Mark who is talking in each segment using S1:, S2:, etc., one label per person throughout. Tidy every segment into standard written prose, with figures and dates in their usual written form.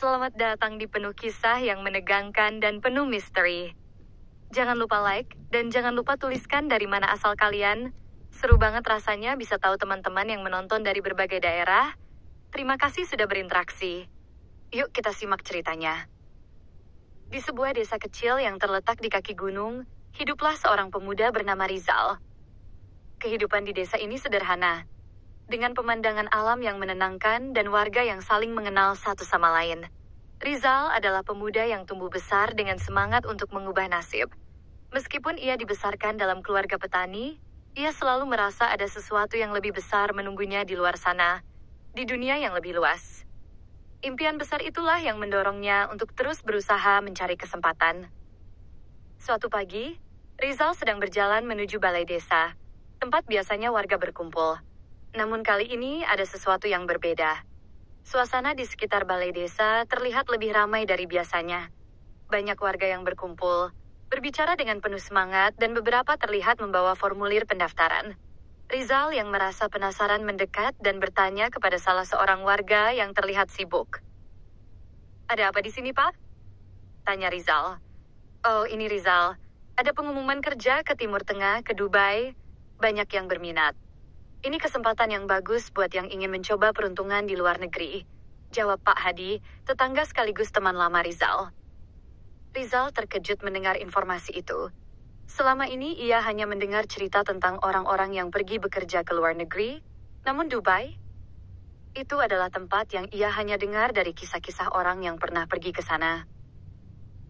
S1: Selamat datang di penuh kisah yang menegangkan dan penuh misteri. Jangan lupa like, dan jangan lupa tuliskan dari mana asal kalian. Seru banget rasanya bisa tahu teman-teman yang menonton dari berbagai daerah. Terima kasih sudah berinteraksi. Yuk kita simak ceritanya. Di sebuah desa kecil yang terletak di kaki gunung, hiduplah seorang pemuda bernama Rizal. Kehidupan di desa ini sederhana, dengan pemandangan alam yang menenangkan dan warga yang saling mengenal satu sama lain. Rizal adalah pemuda yang tumbuh besar dengan semangat untuk mengubah nasib. Meskipun ia dibesarkan dalam keluarga petani, ia selalu merasa ada sesuatu yang lebih besar menunggunya di luar sana, di dunia yang lebih luas. Impian besar itulah yang mendorongnya untuk terus berusaha mencari kesempatan. Suatu pagi, Rizal sedang berjalan menuju balai desa, tempat biasanya warga berkumpul. Namun kali ini ada sesuatu yang berbeda. Suasana di sekitar balai desa terlihat lebih ramai dari biasanya. Banyak warga yang berkumpul, berbicara dengan penuh semangat, dan beberapa terlihat membawa formulir pendaftaran. Rizal yang merasa penasaran mendekat dan bertanya kepada salah seorang warga yang terlihat sibuk. "Ada apa di sini, Pak?" tanya Rizal. "Oh, ini Rizal. Ada pengumuman kerja ke Timur Tengah, ke Dubai. Banyak yang berminat. Ini kesempatan yang bagus buat yang ingin mencoba peruntungan di luar negeri," jawab Pak Hadi, tetangga sekaligus teman lama Rizal. Rizal terkejut mendengar informasi itu. Selama ini ia hanya mendengar cerita tentang orang-orang yang pergi bekerja ke luar negeri, namun Dubai? Itu adalah tempat yang ia hanya dengar dari kisah-kisah orang yang pernah pergi ke sana.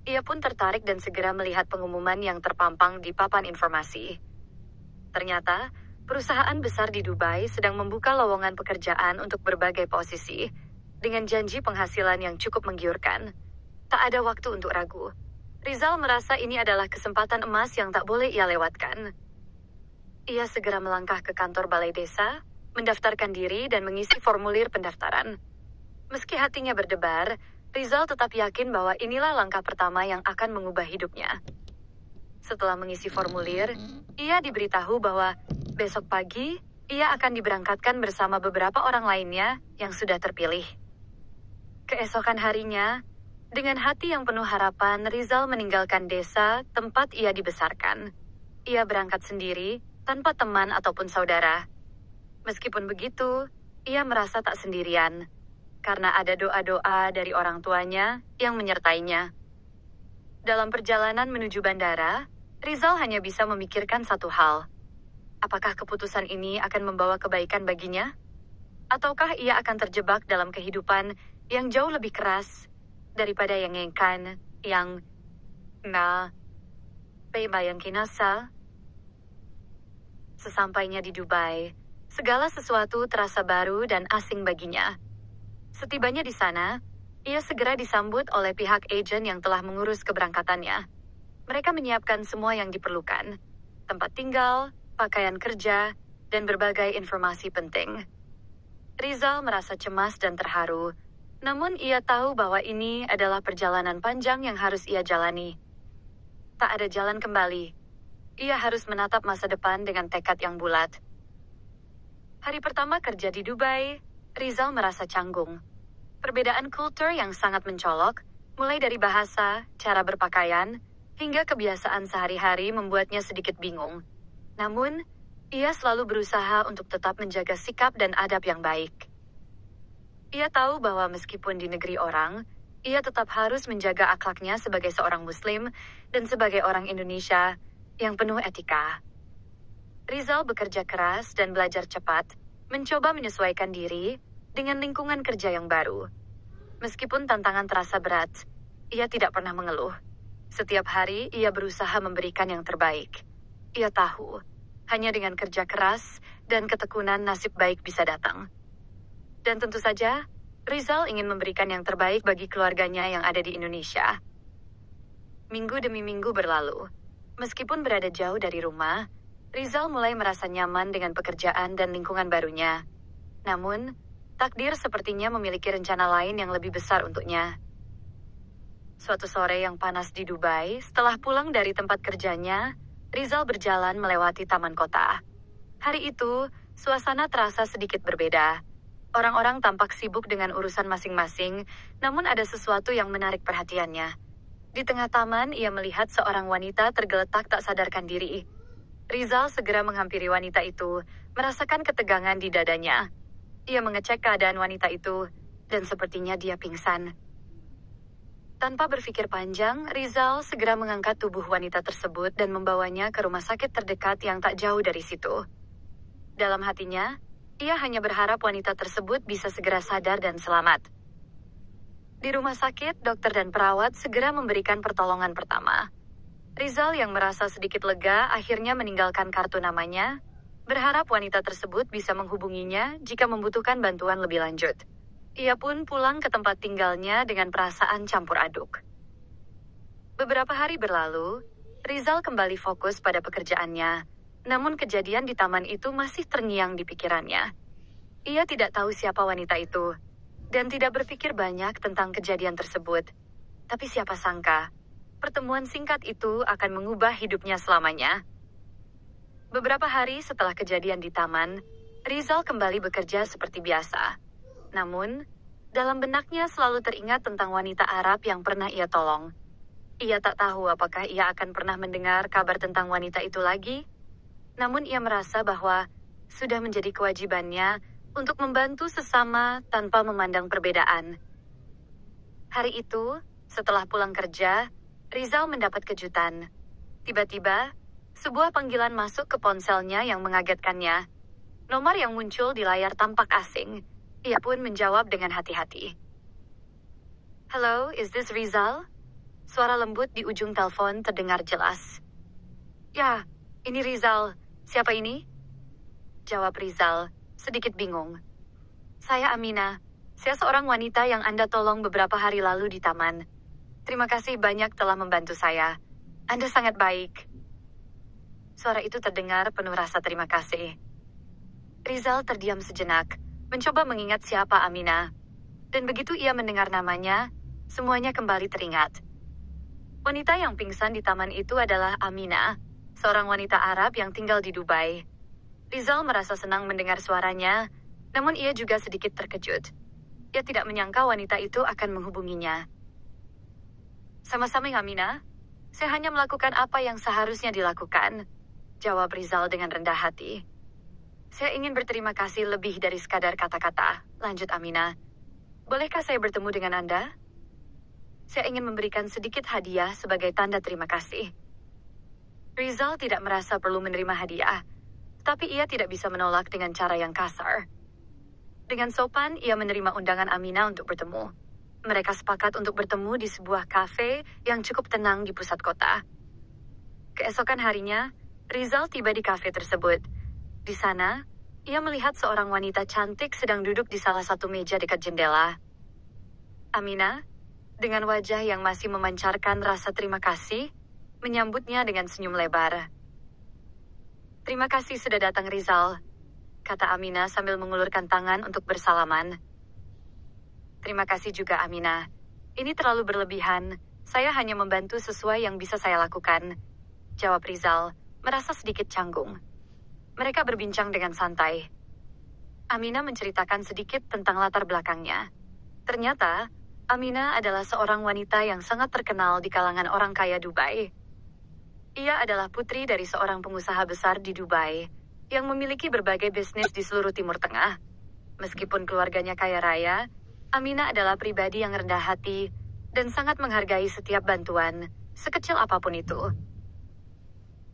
S1: Ia pun tertarik dan segera melihat pengumuman yang terpampang di papan informasi. Ternyata, perusahaan besar di Dubai sedang membuka lowongan pekerjaan untuk berbagai posisi, dengan janji penghasilan yang cukup menggiurkan. Tak ada waktu untuk ragu. Rizal merasa ini adalah kesempatan emas yang tak boleh ia lewatkan. Ia segera melangkah ke kantor balai desa, mendaftarkan diri dan mengisi formulir pendaftaran. Meski hatinya berdebar, Rizal tetap yakin bahwa inilah langkah pertama yang akan mengubah hidupnya. Setelah mengisi formulir, ia diberitahu bahwa besok pagi, ia akan diberangkatkan bersama beberapa orang lainnya yang sudah terpilih. Keesokan harinya, dengan hati yang penuh harapan, Rizal meninggalkan desa tempat ia dibesarkan. Ia berangkat sendiri, tanpa teman ataupun saudara. Meskipun begitu, ia merasa tak sendirian, karena ada doa-doa dari orang tuanya yang menyertainya. Dalam perjalanan menuju bandara, Rizal hanya bisa memikirkan satu hal. Apakah keputusan ini akan membawa kebaikan baginya? Ataukah ia akan terjebak dalam kehidupan yang jauh lebih keras daripada yang inginkan, yang bayang kinasa? Sesampainya di Dubai, segala sesuatu terasa baru dan asing baginya. Setibanya di sana, ia segera disambut oleh pihak agen yang telah mengurus keberangkatannya. Mereka menyiapkan semua yang diperlukan, tempat tinggal, pakaian kerja, dan berbagai informasi penting. Rizal merasa cemas dan terharu, namun ia tahu bahwa ini adalah perjalanan panjang yang harus ia jalani. Tak ada jalan kembali. Ia harus menatap masa depan dengan tekad yang bulat. Hari pertama kerja di Dubai, Rizal merasa canggung. Perbedaan kultur yang sangat mencolok, mulai dari bahasa, cara berpakaian, hingga kebiasaan sehari-hari membuatnya sedikit bingung. Namun, ia selalu berusaha untuk tetap menjaga sikap dan adab yang baik. Ia tahu bahwa meskipun di negeri orang, ia tetap harus menjaga akhlaknya sebagai seorang Muslim dan sebagai orang Indonesia yang penuh etika. Rizal bekerja keras dan belajar cepat, mencoba menyesuaikan diri dengan lingkungan kerja yang baru. Meskipun tantangan terasa berat, ia tidak pernah mengeluh. Setiap hari ia berusaha memberikan yang terbaik. Ia tahu, hanya dengan kerja keras dan ketekunan nasib baik bisa datang. Dan tentu saja, Rizal ingin memberikan yang terbaik bagi keluarganya yang ada di Indonesia. Minggu demi minggu berlalu. Meskipun berada jauh dari rumah, Rizal mulai merasa nyaman dengan pekerjaan dan lingkungan barunya. Namun, takdir sepertinya memiliki rencana lain yang lebih besar untuknya. Suatu sore yang panas di Dubai, setelah pulang dari tempat kerjanya, Rizal berjalan melewati taman kota. Hari itu, suasana terasa sedikit berbeda. Orang-orang tampak sibuk dengan urusan masing-masing, namun ada sesuatu yang menarik perhatiannya. Di tengah taman, ia melihat seorang wanita tergeletak tak sadarkan diri. Rizal segera menghampiri wanita itu, merasakan ketegangan di dadanya. Ia mengecek keadaan wanita itu, dan sepertinya dia pingsan. Tanpa berpikir panjang, Rizal segera mengangkat tubuh wanita tersebut dan membawanya ke rumah sakit terdekat yang tak jauh dari situ. Dalam hatinya, ia hanya berharap wanita tersebut bisa segera sadar dan selamat. Di rumah sakit, dokter dan perawat segera memberikan pertolongan pertama. Rizal yang merasa sedikit lega akhirnya meninggalkan kartu namanya, berharap wanita tersebut bisa menghubunginya jika membutuhkan bantuan lebih lanjut. Ia pun pulang ke tempat tinggalnya dengan perasaan campur aduk. Beberapa hari berlalu, Rizal kembali fokus pada pekerjaannya, namun kejadian di taman itu masih terngiang di pikirannya. Ia tidak tahu siapa wanita itu, dan tidak berpikir banyak tentang kejadian tersebut. Tapi siapa sangka, pertemuan singkat itu akan mengubah hidupnya selamanya. Beberapa hari setelah kejadian di taman, Rizal kembali bekerja seperti biasa. Namun, dalam benaknya selalu teringat tentang wanita Arab yang pernah ia tolong. Ia tak tahu apakah ia akan pernah mendengar kabar tentang wanita itu lagi. Namun ia merasa bahwa sudah menjadi kewajibannya untuk membantu sesama tanpa memandang perbedaan. Hari itu, setelah pulang kerja, Rizal mendapat kejutan. Tiba-tiba, sebuah panggilan masuk ke ponselnya yang mengagetkannya. Nomor yang muncul di layar tampak asing. Ia pun menjawab dengan hati-hati. "Hello, is this Rizal?" Suara lembut di ujung telepon terdengar jelas. "Ya, ini Rizal. Siapa ini?" Jawab Rizal, sedikit bingung. "Saya Amina. Saya seorang wanita yang Anda tolong beberapa hari lalu di taman. Terima kasih banyak telah membantu saya. Anda sangat baik." Suara itu terdengar penuh rasa terima kasih. Rizal terdiam sejenak, mencoba mengingat siapa Amina. Dan begitu ia mendengar namanya, semuanya kembali teringat. Wanita yang pingsan di taman itu adalah Amina, seorang wanita Arab yang tinggal di Dubai. Rizal merasa senang mendengar suaranya, namun ia juga sedikit terkejut. Ia tidak menyangka wanita itu akan menghubunginya. "Sama-sama Amina, saya hanya melakukan apa yang seharusnya dilakukan," jawab Rizal dengan rendah hati. "Saya ingin berterima kasih lebih dari sekadar kata-kata," lanjut Amina. "Bolehkah saya bertemu dengan Anda? Saya ingin memberikan sedikit hadiah sebagai tanda terima kasih." Rizal tidak merasa perlu menerima hadiah, tapi ia tidak bisa menolak dengan cara yang kasar. Dengan sopan, ia menerima undangan Amina untuk bertemu. Mereka sepakat untuk bertemu di sebuah kafe yang cukup tenang di pusat kota. Keesokan harinya, Rizal tiba di kafe tersebut. Di sana, ia melihat seorang wanita cantik sedang duduk di salah satu meja dekat jendela. Amina, dengan wajah yang masih memancarkan rasa terima kasih, menyambutnya dengan senyum lebar. "Terima kasih sudah datang Rizal," kata Amina sambil mengulurkan tangan untuk bersalaman. "Terima kasih juga Amina. Ini terlalu berlebihan. Saya hanya membantu sesuai yang bisa saya lakukan," jawab Rizal, merasa sedikit canggung. Mereka berbincang dengan santai. Amina menceritakan sedikit tentang latar belakangnya. Ternyata, Amina adalah seorang wanita yang sangat terkenal di kalangan orang kaya Dubai. Ia adalah putri dari seorang pengusaha besar di Dubai, yang memiliki berbagai bisnis di seluruh Timur Tengah. Meskipun keluarganya kaya raya, Amina adalah pribadi yang rendah hati dan sangat menghargai setiap bantuan, sekecil apapun itu.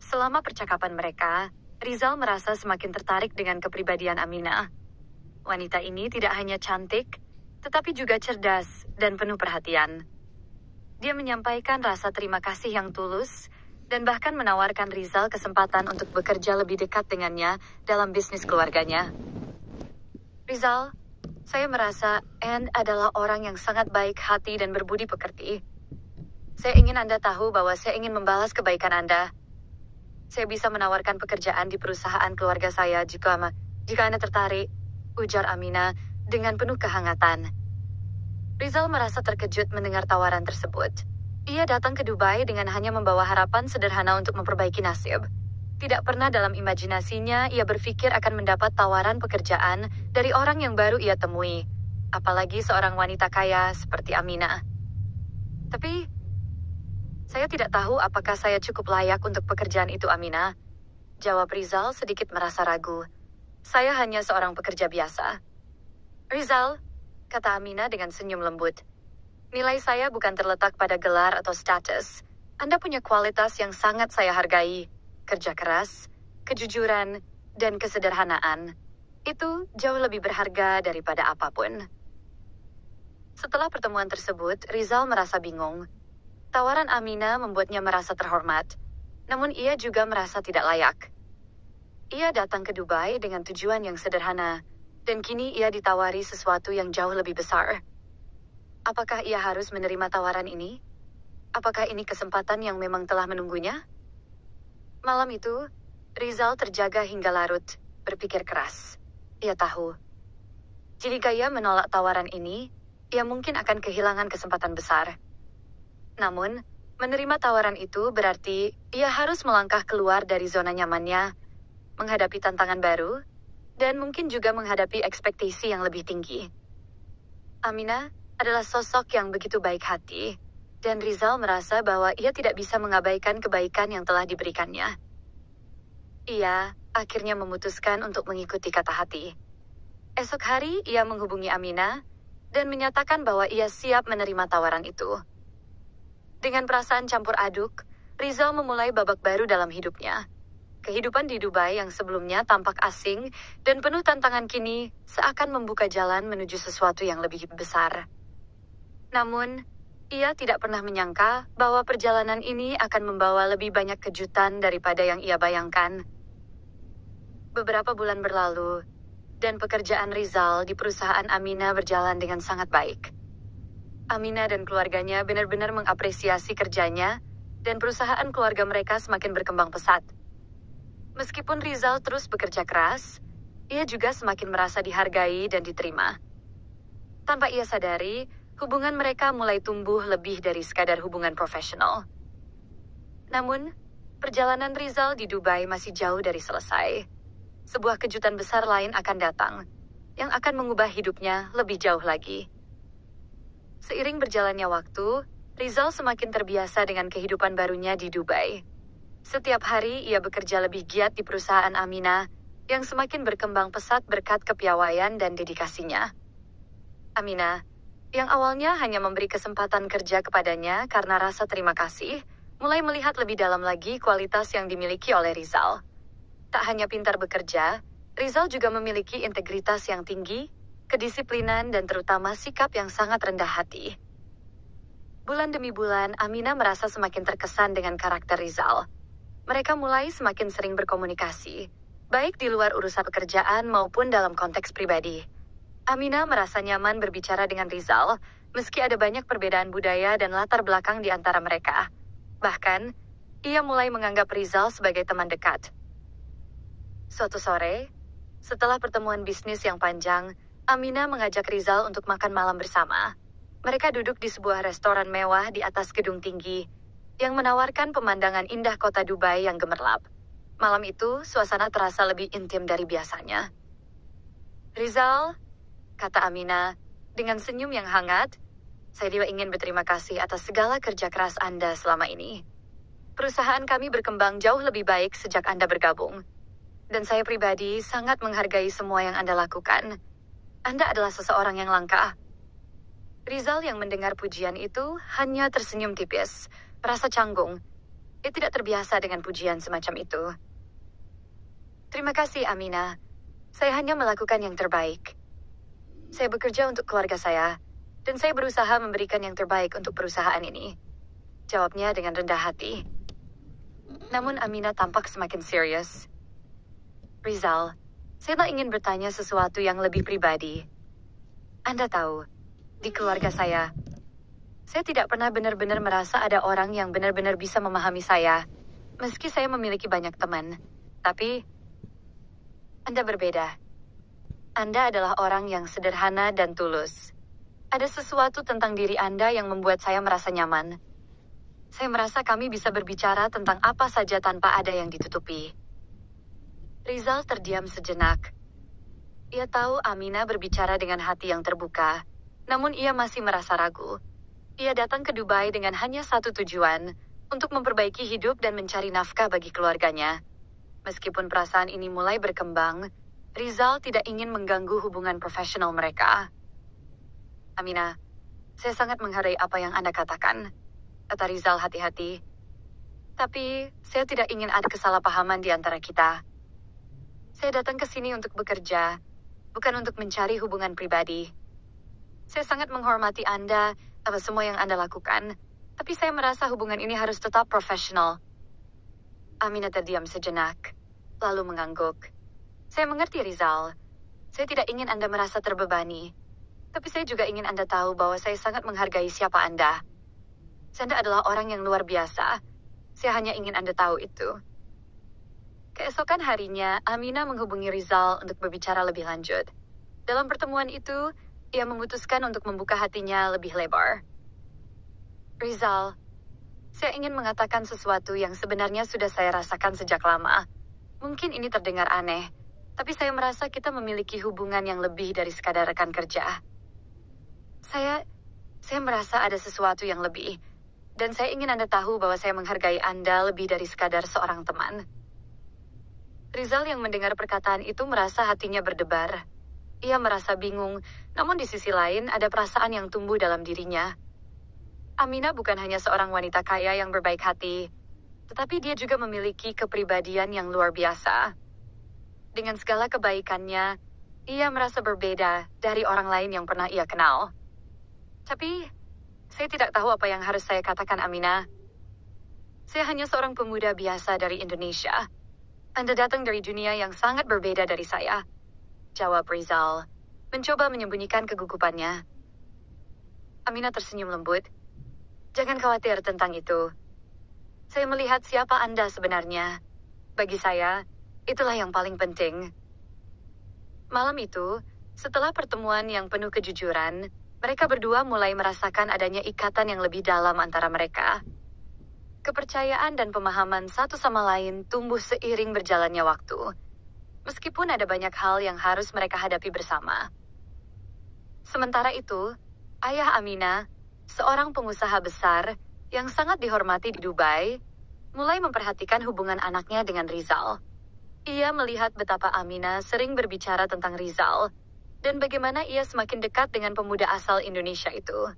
S1: Selama percakapan mereka, Rizal merasa semakin tertarik dengan kepribadian Amina. Wanita ini tidak hanya cantik, tetapi juga cerdas dan penuh perhatian. Dia menyampaikan rasa terima kasih yang tulus, dan bahkan menawarkan Rizal kesempatan untuk bekerja lebih dekat dengannya dalam bisnis keluarganya. "Rizal, saya merasa Anne adalah orang yang sangat baik hati dan berbudi pekerti. Saya ingin Anda tahu bahwa saya ingin membalas kebaikan Anda. Saya bisa menawarkan pekerjaan di perusahaan keluarga saya jika Anda tertarik," ujar Amina dengan penuh kehangatan. Rizal merasa terkejut mendengar tawaran tersebut. Ia datang ke Dubai dengan hanya membawa harapan sederhana untuk memperbaiki nasib. Tidak pernah dalam imajinasinya ia berpikir akan mendapat tawaran pekerjaan dari orang yang baru ia temui, apalagi seorang wanita kaya seperti Aminah. Tapi, saya tidak tahu apakah saya cukup layak untuk pekerjaan itu, Aminah. Jawab Rizal sedikit merasa ragu. Saya hanya seorang pekerja biasa. Rizal, kata Aminah dengan senyum lembut. Nilai saya bukan terletak pada gelar atau status. Anda punya kualitas yang sangat saya hargai. Kerja keras, kejujuran, dan kesederhanaan. Itu jauh lebih berharga daripada apapun. Setelah pertemuan tersebut, Rizal merasa bingung. Tawaran Aminah membuatnya merasa terhormat, namun ia juga merasa tidak layak. Ia datang ke Dubai dengan tujuan yang sederhana, dan kini ia ditawari sesuatu yang jauh lebih besar. Apakah ia harus menerima tawaran ini? Apakah ini kesempatan yang memang telah menunggunya? Malam itu, Rizal terjaga hingga larut, berpikir keras. Ia tahu, jika ia menolak tawaran ini, ia mungkin akan kehilangan kesempatan besar. Namun, menerima tawaran itu berarti ia harus melangkah keluar dari zona nyamannya, menghadapi tantangan baru, dan mungkin juga menghadapi ekspektasi yang lebih tinggi. Aminah adalah sosok yang begitu baik hati, dan Rizal merasa bahwa ia tidak bisa mengabaikan kebaikan yang telah diberikannya. Ia akhirnya memutuskan untuk mengikuti kata hati. Esok hari ia menghubungi Aminah dan menyatakan bahwa ia siap menerima tawaran itu. Dengan perasaan campur aduk, Rizal memulai babak baru dalam hidupnya. Kehidupan di Dubai yang sebelumnya tampak asing dan penuh tantangan kini seakan membuka jalan menuju sesuatu yang lebih besar. Namun, ia tidak pernah menyangka bahwa perjalanan ini akan membawa lebih banyak kejutan daripada yang ia bayangkan. Beberapa bulan berlalu, dan pekerjaan Rizal di perusahaan Aminah berjalan dengan sangat baik. Aminah dan keluarganya benar-benar mengapresiasi kerjanya, dan perusahaan keluarga mereka semakin berkembang pesat. Meskipun Rizal terus bekerja keras, ia juga semakin merasa dihargai dan diterima. Tanpa ia sadari, hubungan mereka mulai tumbuh lebih dari sekadar hubungan profesional. Namun, perjalanan Rizal di Dubai masih jauh dari selesai. Sebuah kejutan besar lain akan datang, yang akan mengubah hidupnya lebih jauh lagi. Seiring berjalannya waktu, Rizal semakin terbiasa dengan kehidupan barunya di Dubai. Setiap hari ia bekerja lebih giat di perusahaan Aminah, yang semakin berkembang pesat berkat kepiawaian dan dedikasinya. Aminah, yang awalnya hanya memberi kesempatan kerja kepadanya karena rasa terima kasih, mulai melihat lebih dalam lagi kualitas yang dimiliki oleh Rizal. Tak hanya pintar bekerja, Rizal juga memiliki integritas yang tinggi, kedisiplinan, dan terutama sikap yang sangat rendah hati. Bulan demi bulan, Aminah merasa semakin terkesan dengan karakter Rizal. Mereka mulai semakin sering berkomunikasi, baik di luar urusan pekerjaan maupun dalam konteks pribadi. Aminah merasa nyaman berbicara dengan Rizal, meski ada banyak perbedaan budaya dan latar belakang di antara mereka. Bahkan, ia mulai menganggap Rizal sebagai teman dekat. Suatu sore, setelah pertemuan bisnis yang panjang, Aminah mengajak Rizal untuk makan malam bersama. Mereka duduk di sebuah restoran mewah di atas gedung tinggi, yang menawarkan pemandangan indah kota Dubai yang gemerlap. Malam itu, suasana terasa lebih intim dari biasanya. Rizal, kata Aminah, dengan senyum yang hangat, saya juga ingin berterima kasih atas segala kerja keras Anda selama ini. Perusahaan kami berkembang jauh lebih baik sejak Anda bergabung. Dan saya pribadi sangat menghargai semua yang Anda lakukan. Anda adalah seseorang yang langka. Rizal yang mendengar pujian itu hanya tersenyum tipis, merasa canggung. Ia tidak terbiasa dengan pujian semacam itu. Terima kasih, Aminah. Saya hanya melakukan yang terbaik. Saya bekerja untuk keluarga saya, dan saya berusaha memberikan yang terbaik untuk perusahaan ini. Jawabnya dengan rendah hati. Namun Aminah tampak semakin serius. Rizal, saya ingin bertanya sesuatu yang lebih pribadi. Anda tahu, di keluarga saya tidak pernah benar-benar merasa ada orang yang benar-benar bisa memahami saya, meski saya memiliki banyak teman. Tapi, Anda berbeda. Anda adalah orang yang sederhana dan tulus. Ada sesuatu tentang diri Anda yang membuat saya merasa nyaman. Saya merasa kami bisa berbicara tentang apa saja tanpa ada yang ditutupi. Rizal terdiam sejenak. Ia tahu Aminah berbicara dengan hati yang terbuka, namun ia masih merasa ragu. Ia datang ke Dubai dengan hanya satu tujuan, untuk memperbaiki hidup dan mencari nafkah bagi keluarganya. Meskipun perasaan ini mulai berkembang, Rizal tidak ingin mengganggu hubungan profesional mereka. Aminah, saya sangat menghargai apa yang Anda katakan, kata Rizal hati-hati. Tapi, saya tidak ingin ada kesalahpahaman di antara kita. Saya datang ke sini untuk bekerja, bukan untuk mencari hubungan pribadi. Saya sangat menghormati Anda atas semua yang Anda lakukan, tapi saya merasa hubungan ini harus tetap profesional. Aminah terdiam sejenak, lalu mengangguk. Saya mengerti, Rizal. Saya tidak ingin Anda merasa terbebani, tapi saya juga ingin Anda tahu bahwa saya sangat menghargai siapa Anda. Anda adalah orang yang luar biasa. Saya hanya ingin Anda tahu itu. Keesokan harinya, Aminah menghubungi Rizal untuk berbicara lebih lanjut. Dalam pertemuan itu, ia memutuskan untuk membuka hatinya lebih lebar. Rizal, saya ingin mengatakan sesuatu yang sebenarnya sudah saya rasakan sejak lama. Mungkin ini terdengar aneh, tapi saya merasa kita memiliki hubungan yang lebih dari sekadar rekan kerja. Saya merasa ada sesuatu yang lebih, dan saya ingin Anda tahu bahwa saya menghargai Anda lebih dari sekadar seorang teman. Rizal yang mendengar perkataan itu merasa hatinya berdebar. Ia merasa bingung, namun di sisi lain ada perasaan yang tumbuh dalam dirinya. Aminah bukan hanya seorang wanita kaya yang berbaik hati, tetapi dia juga memiliki kepribadian yang luar biasa. Dengan segala kebaikannya, ia merasa berbeda dari orang lain yang pernah ia kenal. Tapi, saya tidak tahu apa yang harus saya katakan, Aminah. Saya hanya seorang pemuda biasa dari Indonesia. Anda datang dari dunia yang sangat berbeda dari saya, jawab Rizal, mencoba menyembunyikan kegugupannya. Aminah tersenyum lembut. Jangan khawatir tentang itu. Saya melihat siapa Anda sebenarnya. Bagi saya, itulah yang paling penting. Malam itu, setelah pertemuan yang penuh kejujuran, mereka berdua mulai merasakan adanya ikatan yang lebih dalam antara mereka. Kepercayaan dan pemahaman satu sama lain tumbuh seiring berjalannya waktu. Meskipun ada banyak hal yang harus mereka hadapi bersama. Sementara itu, ayah Aminah, seorang pengusaha besar yang sangat dihormati di Dubai, mulai memperhatikan hubungan anaknya dengan Rizal. Ia melihat betapa Aminah sering berbicara tentang Rizal, dan bagaimana ia semakin dekat dengan pemuda asal Indonesia itu.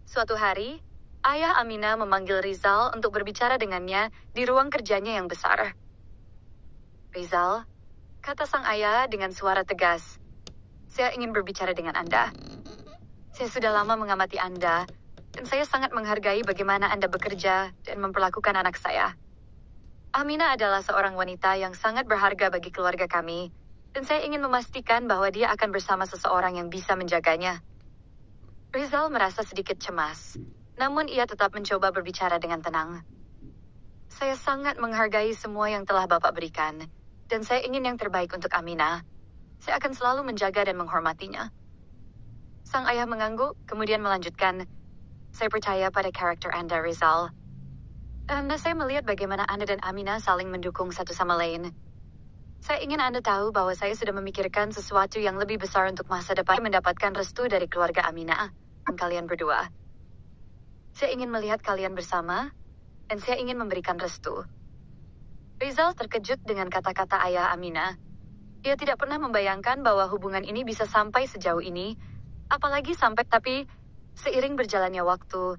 S1: Suatu hari, ayah Aminah memanggil Rizal untuk berbicara dengannya di ruang kerjanya yang besar. Rizal, kata sang ayah dengan suara tegas, saya ingin berbicara dengan Anda. Saya sudah lama mengamati Anda, dan saya sangat menghargai bagaimana Anda bekerja dan memperlakukan anak saya. Aminah adalah seorang wanita yang sangat berharga bagi keluarga kami, dan saya ingin memastikan bahwa dia akan bersama seseorang yang bisa menjaganya. Rizal merasa sedikit cemas, namun ia tetap mencoba berbicara dengan tenang. Saya sangat menghargai semua yang telah Bapak berikan, dan saya ingin yang terbaik untuk Aminah. Saya akan selalu menjaga dan menghormatinya. Sang ayah mengangguk, kemudian melanjutkan, saya percaya pada karakter Anda, Rizal. Saya melihat bagaimana Anda dan Aminah saling mendukung satu sama lain. Saya ingin Anda tahu bahwa saya sudah memikirkan sesuatu yang lebih besar untuk masa depan mendapatkan restu dari keluarga Aminah, kalian berdua. Saya ingin melihat kalian bersama, dan saya ingin memberikan restu. Rizal terkejut dengan kata-kata ayah Aminah. Ia tidak pernah membayangkan bahwa hubungan ini bisa sampai sejauh ini, apalagi tapi seiring berjalannya waktu,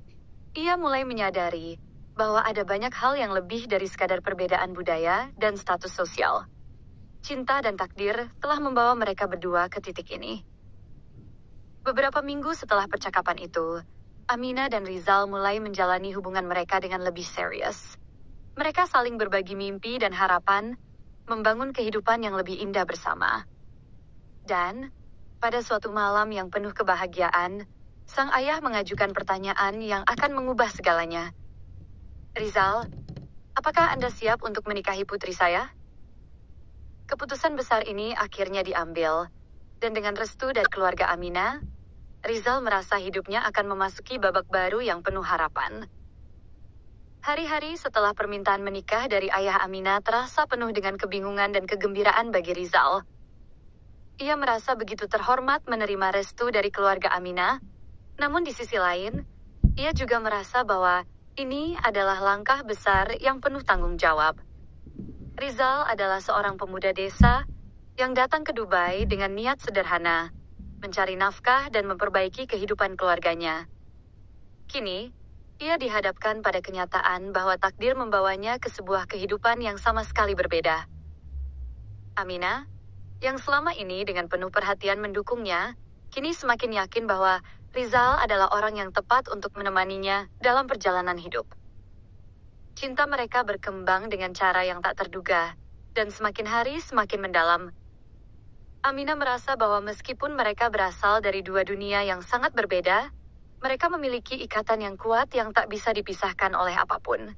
S1: ia mulai menyadari bahwa ada banyak hal yang lebih dari sekadar perbedaan budaya dan status sosial. Cinta dan takdir telah membawa mereka berdua ke titik ini. Beberapa minggu setelah percakapan itu, Aminah dan Rizal mulai menjalani hubungan mereka dengan lebih serius. Mereka saling berbagi mimpi dan harapan, membangun kehidupan yang lebih indah bersama. Dan, pada suatu malam yang penuh kebahagiaan, sang ayah mengajukan pertanyaan yang akan mengubah segalanya. Rizal, apakah Anda siap untuk menikahi putri saya? Keputusan besar ini akhirnya diambil, dan dengan restu dari keluarga Aminah, Rizal merasa hidupnya akan memasuki babak baru yang penuh harapan. Hari-hari setelah permintaan menikah dari ayah Aminah terasa penuh dengan kebingungan dan kegembiraan bagi Rizal. Ia merasa begitu terhormat menerima restu dari keluarga Aminah, namun di sisi lain, ia juga merasa bahwa ini adalah langkah besar yang penuh tanggung jawab. Rizal adalah seorang pemuda desa yang datang ke Dubai dengan niat sederhana, mencari nafkah dan memperbaiki kehidupan keluarganya. Kini, ia dihadapkan pada kenyataan bahwa takdir membawanya ke sebuah kehidupan yang sama sekali berbeda. Aminah, yang selama ini dengan penuh perhatian mendukungnya, kini semakin yakin bahwa Rizal adalah orang yang tepat untuk menemaninya dalam perjalanan hidup. Cinta mereka berkembang dengan cara yang tak terduga, dan semakin hari semakin mendalam. Aminah merasa bahwa meskipun mereka berasal dari dua dunia yang sangat berbeda, mereka memiliki ikatan yang kuat yang tak bisa dipisahkan oleh apapun.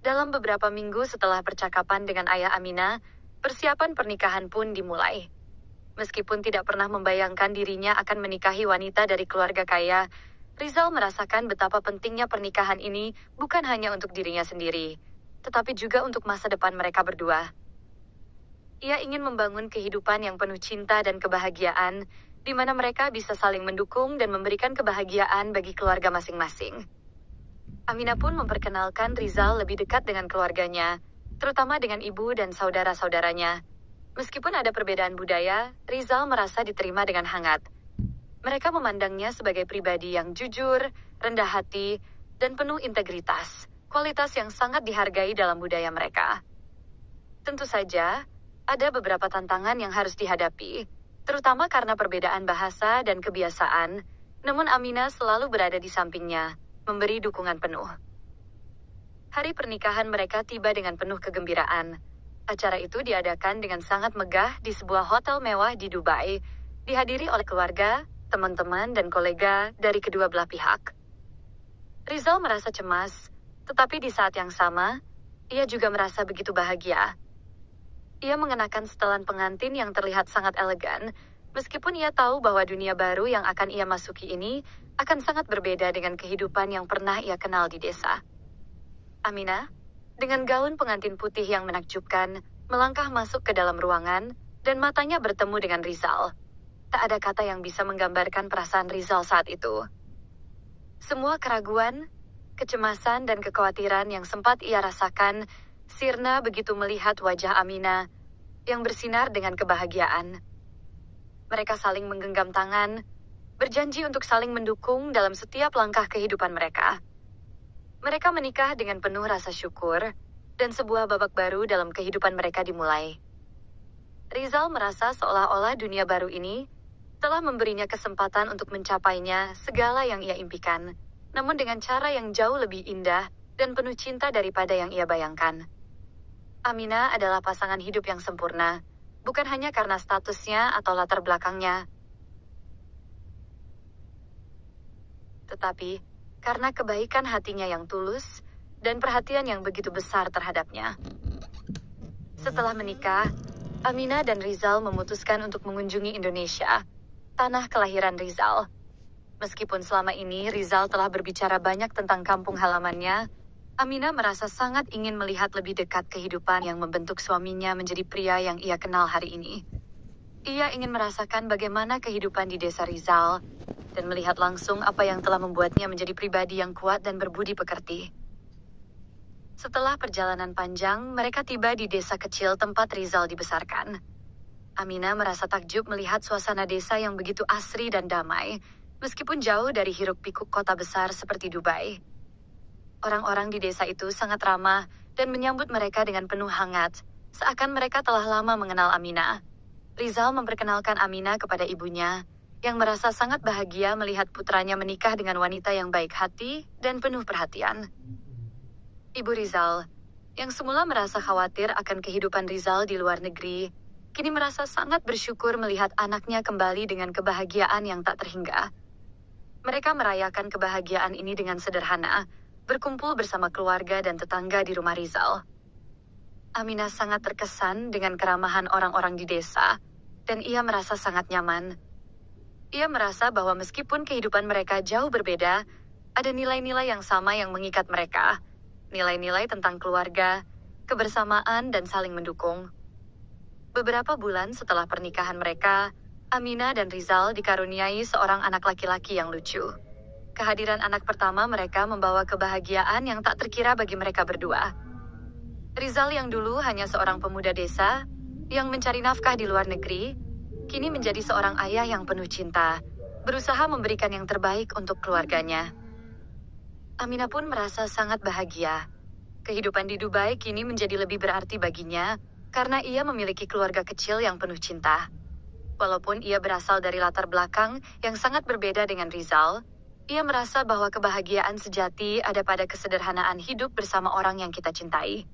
S1: Dalam beberapa minggu setelah percakapan dengan ayah Aminah, persiapan pernikahan pun dimulai. Meskipun tidak pernah membayangkan dirinya akan menikahi wanita dari keluarga kaya, Rizal merasakan betapa pentingnya pernikahan ini bukan hanya untuk dirinya sendiri, tetapi juga untuk masa depan mereka berdua. Ia ingin membangun kehidupan yang penuh cinta dan kebahagiaan, di mana mereka bisa saling mendukung dan memberikan kebahagiaan bagi keluarga masing-masing. Aminah pun memperkenalkan Rizal lebih dekat dengan keluarganya, terutama dengan ibu dan saudara-saudaranya. Meskipun ada perbedaan budaya, Rizal merasa diterima dengan hangat. Mereka memandangnya sebagai pribadi yang jujur, rendah hati, dan penuh integritas, kualitas yang sangat dihargai dalam budaya mereka. Tentu saja, ada beberapa tantangan yang harus dihadapi, terutama karena perbedaan bahasa dan kebiasaan, namun Aminah selalu berada di sampingnya, memberi dukungan penuh. Hari pernikahan mereka tiba dengan penuh kegembiraan. Acara itu diadakan dengan sangat megah di sebuah hotel mewah di Dubai, dihadiri oleh keluarga, teman-teman, dan kolega dari kedua belah pihak. Rizal merasa cemas, tetapi di saat yang sama, ia juga merasa begitu bahagia. Ia mengenakan setelan pengantin yang terlihat sangat elegan, meskipun ia tahu bahwa dunia baru yang akan ia masuki ini akan sangat berbeda dengan kehidupan yang pernah ia kenal di desa. Aminah, dengan gaun pengantin putih yang menakjubkan, melangkah masuk ke dalam ruangan, dan matanya bertemu dengan Rizal. Tak ada kata yang bisa menggambarkan perasaan Rizal saat itu. Semua keraguan, kecemasan, dan kekhawatiran yang sempat ia rasakan sirna begitu melihat wajah Aminah yang bersinar dengan kebahagiaan. Mereka saling menggenggam tangan, berjanji untuk saling mendukung dalam setiap langkah kehidupan mereka. Mereka menikah dengan penuh rasa syukur, dan sebuah babak baru dalam kehidupan mereka dimulai. Rizal merasa seolah-olah dunia baru ini telah memberinya kesempatan untuk mencapainya segala yang ia impikan, namun dengan cara yang jauh lebih indah dan penuh cinta daripada yang ia bayangkan. Aminah adalah pasangan hidup yang sempurna, bukan hanya karena statusnya atau latar belakangnya, tetapi karena kebaikan hatinya yang tulus dan perhatian yang begitu besar terhadapnya. Setelah menikah, Aminah dan Rizal memutuskan untuk mengunjungi Indonesia, tanah kelahiran Rizal. Meskipun selama ini Rizal telah berbicara banyak tentang kampung halamannya, Aminah merasa sangat ingin melihat lebih dekat kehidupan yang membentuk suaminya menjadi pria yang ia kenal hari ini. Ia ingin merasakan bagaimana kehidupan di desa Rizal, dan melihat langsung apa yang telah membuatnya menjadi pribadi yang kuat dan berbudi pekerti. Setelah perjalanan panjang, mereka tiba di desa kecil tempat Rizal dibesarkan. Aminah merasa takjub melihat suasana desa yang begitu asri dan damai, meskipun jauh dari hiruk-pikuk kota besar seperti Dubai. Orang-orang di desa itu sangat ramah dan menyambut mereka dengan penuh hangat, seakan mereka telah lama mengenal Aminah. Rizal memperkenalkan Aminah kepada ibunya, yang merasa sangat bahagia melihat putranya menikah dengan wanita yang baik hati dan penuh perhatian. Ibu Rizal, yang semula merasa khawatir akan kehidupan Rizal di luar negeri, kini merasa sangat bersyukur melihat anaknya kembali dengan kebahagiaan yang tak terhingga. Mereka merayakan kebahagiaan ini dengan sederhana, berkumpul bersama keluarga dan tetangga di rumah Rizal. Aminah sangat terkesan dengan keramahan orang-orang di desa, dan ia merasa sangat nyaman. Ia merasa bahwa meskipun kehidupan mereka jauh berbeda, ada nilai-nilai yang sama yang mengikat mereka, nilai-nilai tentang keluarga, kebersamaan, dan saling mendukung. Beberapa bulan setelah pernikahan mereka, Amina dan Rizal dikaruniai seorang anak laki-laki yang lucu. Kehadiran anak pertama mereka membawa kebahagiaan yang tak terkira bagi mereka berdua. Rizal yang dulu hanya seorang pemuda desa, yang mencari nafkah di luar negeri, kini menjadi seorang ayah yang penuh cinta, berusaha memberikan yang terbaik untuk keluarganya. Amina pun merasa sangat bahagia. Kehidupan di Dubai kini menjadi lebih berarti baginya, karena ia memiliki keluarga kecil yang penuh cinta. Walaupun ia berasal dari latar belakang yang sangat berbeda dengan Rizal, ia merasa bahwa kebahagiaan sejati ada pada kesederhanaan hidup bersama orang yang kita cintai.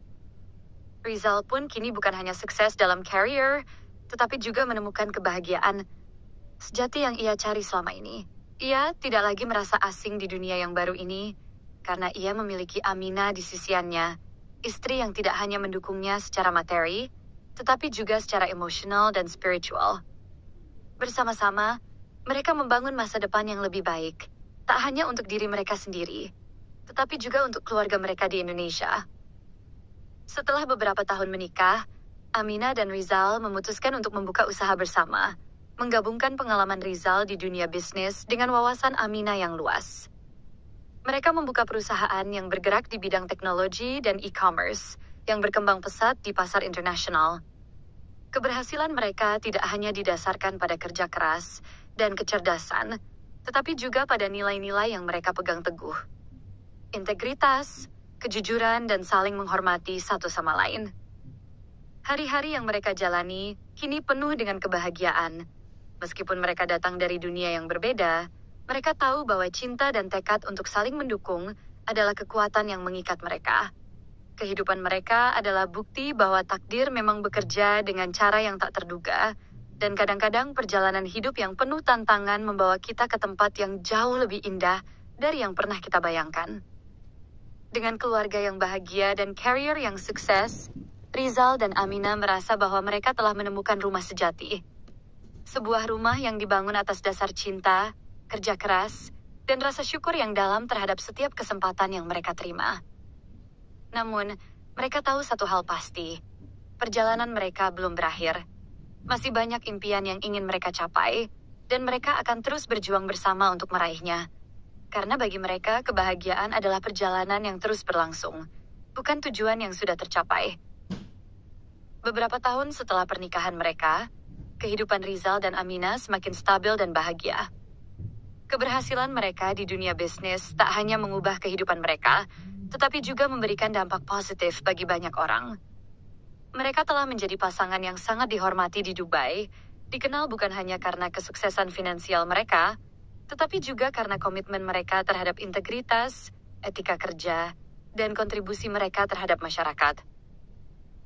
S1: Rizal pun kini bukan hanya sukses dalam career, tetapi juga menemukan kebahagiaan sejati yang ia cari selama ini. Ia tidak lagi merasa asing di dunia yang baru ini, karena ia memiliki Amina di sisiannya, istri yang tidak hanya mendukungnya secara materi, tetapi juga secara emosional dan spiritual. Bersama-sama, mereka membangun masa depan yang lebih baik. Tak hanya untuk diri mereka sendiri, tetapi juga untuk keluarga mereka di Indonesia. Setelah beberapa tahun menikah, Amina dan Rizal memutuskan untuk membuka usaha bersama, menggabungkan pengalaman Rizal di dunia bisnis dengan wawasan Amina yang luas. Mereka membuka perusahaan yang bergerak di bidang teknologi dan e-commerce, yang berkembang pesat di pasar internasional. Keberhasilan mereka tidak hanya didasarkan pada kerja keras dan kecerdasan, tetapi juga pada nilai-nilai yang mereka pegang teguh. Integritas, kejujuran, dan saling menghormati satu sama lain. Hari-hari yang mereka jalani kini penuh dengan kebahagiaan. Meskipun mereka datang dari dunia yang berbeda, mereka tahu bahwa cinta dan tekad untuk saling mendukung adalah kekuatan yang mengikat mereka. Kehidupan mereka adalah bukti bahwa takdir memang bekerja dengan cara yang tak terduga, dan kadang-kadang perjalanan hidup yang penuh tantangan membawa kita ke tempat yang jauh lebih indah dari yang pernah kita bayangkan. Dengan keluarga yang bahagia dan career yang sukses, Rizal dan Amina merasa bahwa mereka telah menemukan rumah sejati. Sebuah rumah yang dibangun atas dasar cinta, kerja keras, dan rasa syukur yang dalam terhadap setiap kesempatan yang mereka terima. Namun, mereka tahu satu hal pasti, perjalanan mereka belum berakhir. Masih banyak impian yang ingin mereka capai, dan mereka akan terus berjuang bersama untuk meraihnya. Karena bagi mereka, kebahagiaan adalah perjalanan yang terus berlangsung, bukan tujuan yang sudah tercapai. Beberapa tahun setelah pernikahan mereka, kehidupan Rizal dan Amina semakin stabil dan bahagia. Keberhasilan mereka di dunia bisnis tak hanya mengubah kehidupan mereka, tetapi juga memberikan dampak positif bagi banyak orang. Mereka telah menjadi pasangan yang sangat dihormati di Dubai, dikenal bukan hanya karena kesuksesan finansial mereka, tetapi juga karena komitmen mereka terhadap integritas, etika kerja, dan kontribusi mereka terhadap masyarakat.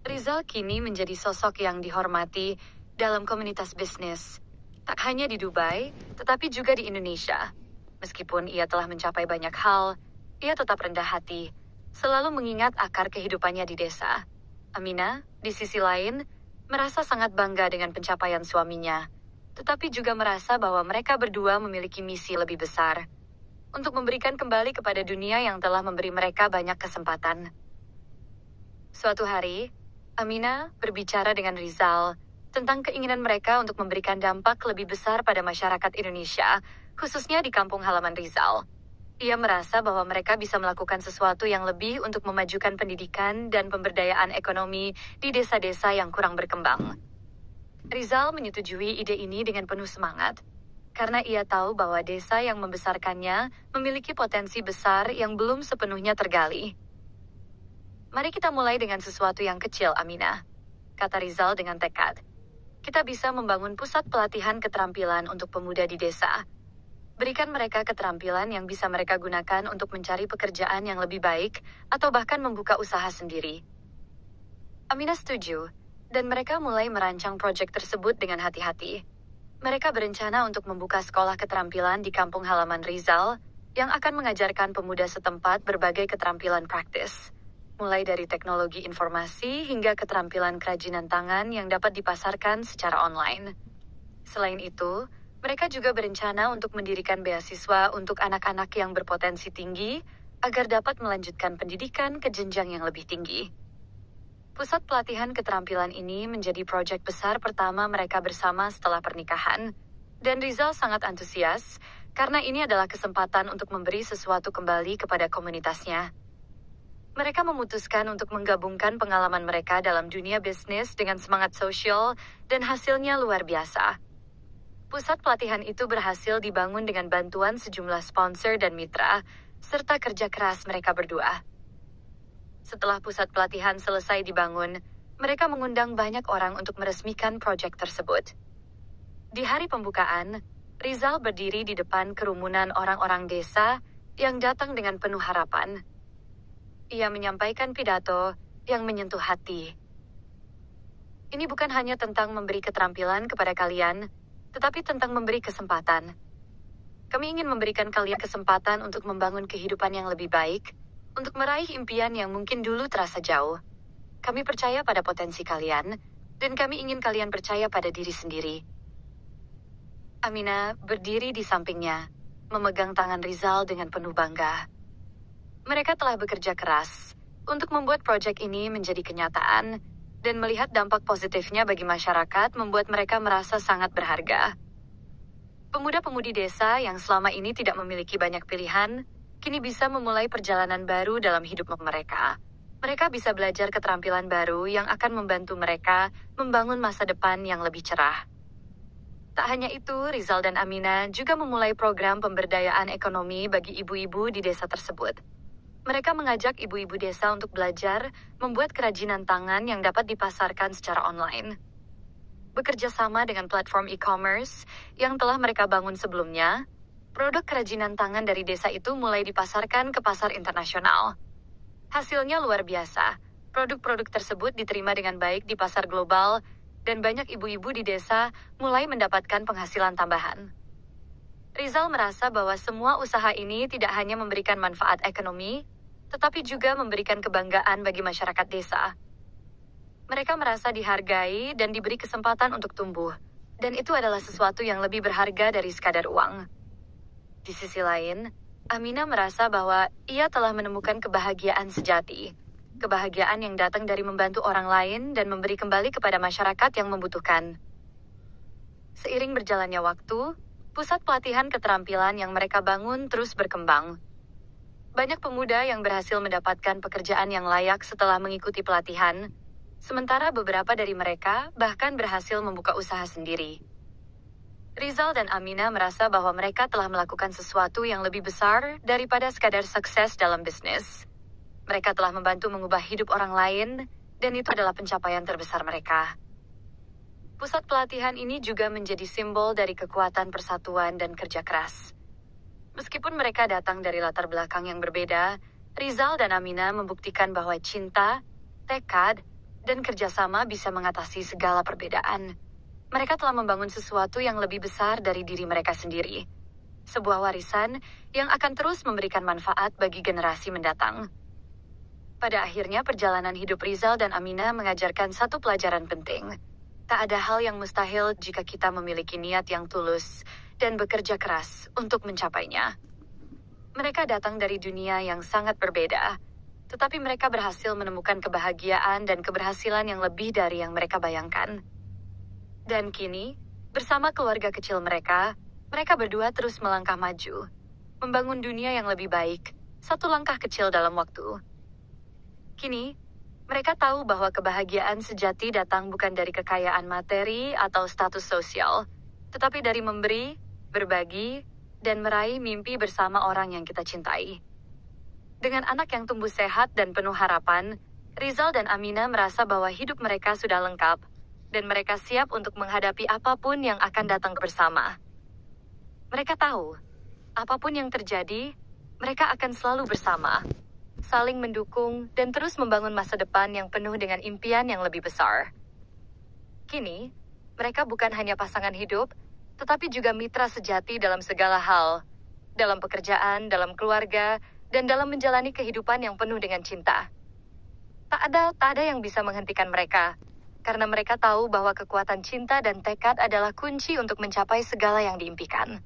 S1: Rizal kini menjadi sosok yang dihormati dalam komunitas bisnis, tak hanya di Dubai, tetapi juga di Indonesia. Meskipun ia telah mencapai banyak hal, ia tetap rendah hati, selalu mengingat akar kehidupannya di desa. Amina, di sisi lain, merasa sangat bangga dengan pencapaian suaminya, tetapi juga merasa bahwa mereka berdua memiliki misi lebih besar, untuk memberikan kembali kepada dunia yang telah memberi mereka banyak kesempatan. Suatu hari, Amina berbicara dengan Rizal tentang keinginan mereka untuk memberikan dampak lebih besar pada masyarakat Indonesia, khususnya di kampung halaman Rizal. Ia merasa bahwa mereka bisa melakukan sesuatu yang lebih untuk memajukan pendidikan dan pemberdayaan ekonomi di desa-desa yang kurang berkembang. Rizal menyetujui ide ini dengan penuh semangat, karena ia tahu bahwa desa yang membesarkannya memiliki potensi besar yang belum sepenuhnya tergali. Mari kita mulai dengan sesuatu yang kecil, Amina, kata Rizal dengan tekad. Kita bisa membangun pusat pelatihan keterampilan untuk pemuda di desa. Berikan mereka keterampilan yang bisa mereka gunakan untuk mencari pekerjaan yang lebih baik atau bahkan membuka usaha sendiri. Amina setuju, dan mereka mulai merancang proyek tersebut dengan hati-hati. Mereka berencana untuk membuka sekolah keterampilan di kampung halaman Rizal yang akan mengajarkan pemuda setempat berbagai keterampilan praktis, mulai dari teknologi informasi hingga keterampilan kerajinan tangan yang dapat dipasarkan secara online. Selain itu, mereka juga berencana untuk mendirikan beasiswa untuk anak-anak yang berpotensi tinggi agar dapat melanjutkan pendidikan ke jenjang yang lebih tinggi. Pusat pelatihan keterampilan ini menjadi proyek besar pertama mereka bersama setelah pernikahan, dan Rizal sangat antusias karena ini adalah kesempatan untuk memberi sesuatu kembali kepada komunitasnya. Mereka memutuskan untuk menggabungkan pengalaman mereka dalam dunia bisnis dengan semangat sosial, dan hasilnya luar biasa. Pusat pelatihan itu berhasil dibangun dengan bantuan sejumlah sponsor dan mitra, serta kerja keras mereka berdua. Setelah pusat pelatihan selesai dibangun, mereka mengundang banyak orang untuk meresmikan proyek tersebut. Di hari pembukaan, Rizal berdiri di depan kerumunan orang-orang desa yang datang dengan penuh harapan. Ia menyampaikan pidato yang menyentuh hati. Ini bukan hanya tentang memberi keterampilan kepada kalian, tetapi tentang memberi kesempatan. Kami ingin memberikan kalian kesempatan untuk membangun kehidupan yang lebih baik, untuk meraih impian yang mungkin dulu terasa jauh. Kami percaya pada potensi kalian, dan kami ingin kalian percaya pada diri sendiri. Amina berdiri di sampingnya, memegang tangan Rizal dengan penuh bangga. Mereka telah bekerja keras untuk membuat proyek ini menjadi kenyataan, dan melihat dampak positifnya bagi masyarakat membuat mereka merasa sangat berharga. Pemuda-pemudi desa yang selama ini tidak memiliki banyak pilihan, kini bisa memulai perjalanan baru dalam hidup mereka. Mereka bisa belajar keterampilan baru yang akan membantu mereka membangun masa depan yang lebih cerah. Tak hanya itu, Rizal dan Amina juga memulai program pemberdayaan ekonomi bagi ibu-ibu di desa tersebut. Mereka mengajak ibu-ibu desa untuk belajar membuat kerajinan tangan yang dapat dipasarkan secara online. Bekerja sama dengan platform e-commerce yang telah mereka bangun sebelumnya, produk kerajinan tangan dari desa itu mulai dipasarkan ke pasar internasional. Hasilnya luar biasa. Produk-produk tersebut diterima dengan baik di pasar global, dan banyak ibu-ibu di desa mulai mendapatkan penghasilan tambahan. Rizal merasa bahwa semua usaha ini tidak hanya memberikan manfaat ekonomi, tetapi juga memberikan kebanggaan bagi masyarakat desa. Mereka merasa dihargai dan diberi kesempatan untuk tumbuh, dan itu adalah sesuatu yang lebih berharga dari sekadar uang. Di sisi lain, Amina merasa bahwa ia telah menemukan kebahagiaan sejati. Kebahagiaan yang datang dari membantu orang lain dan memberi kembali kepada masyarakat yang membutuhkan. Seiring berjalannya waktu, pusat pelatihan keterampilan yang mereka bangun terus berkembang. Banyak pemuda yang berhasil mendapatkan pekerjaan yang layak setelah mengikuti pelatihan, sementara beberapa dari mereka bahkan berhasil membuka usaha sendiri. Rizal dan Amina merasa bahwa mereka telah melakukan sesuatu yang lebih besar daripada sekadar sukses dalam bisnis. Mereka telah membantu mengubah hidup orang lain, dan itu adalah pencapaian terbesar mereka. Pusat pelatihan ini juga menjadi simbol dari kekuatan persatuan dan kerja keras. Meskipun mereka datang dari latar belakang yang berbeda, Rizal dan Amina membuktikan bahwa cinta, tekad, dan kerjasama bisa mengatasi segala perbedaan. Mereka telah membangun sesuatu yang lebih besar dari diri mereka sendiri. Sebuah warisan yang akan terus memberikan manfaat bagi generasi mendatang. Pada akhirnya, perjalanan hidup Rizal dan Amina mengajarkan satu pelajaran penting. Tak ada hal yang mustahil jika kita memiliki niat yang tulus dan bekerja keras untuk mencapainya. Mereka datang dari dunia yang sangat berbeda, tetapi mereka berhasil menemukan kebahagiaan dan keberhasilan yang lebih dari yang mereka bayangkan. Dan kini, bersama keluarga kecil mereka, mereka berdua terus melangkah maju, membangun dunia yang lebih baik, satu langkah kecil dalam waktu. Kini, mereka tahu bahwa kebahagiaan sejati datang bukan dari kekayaan materi atau status sosial, tetapi dari memberi, berbagi, dan meraih mimpi bersama orang yang kita cintai. Dengan anak yang tumbuh sehat dan penuh harapan, Rizal dan Amina merasa bahwa hidup mereka sudah lengkap, dan mereka siap untuk menghadapi apapun yang akan datang bersama. Mereka tahu, apapun yang terjadi, mereka akan selalu bersama, saling mendukung, dan terus membangun masa depan yang penuh dengan impian yang lebih besar. Kini, mereka bukan hanya pasangan hidup, tetapi juga mitra sejati dalam segala hal, dalam pekerjaan, dalam keluarga, dan dalam menjalani kehidupan yang penuh dengan cinta. Tak ada yang bisa menghentikan mereka, karena mereka tahu bahwa kekuatan cinta dan tekad adalah kunci untuk mencapai segala yang diimpikan.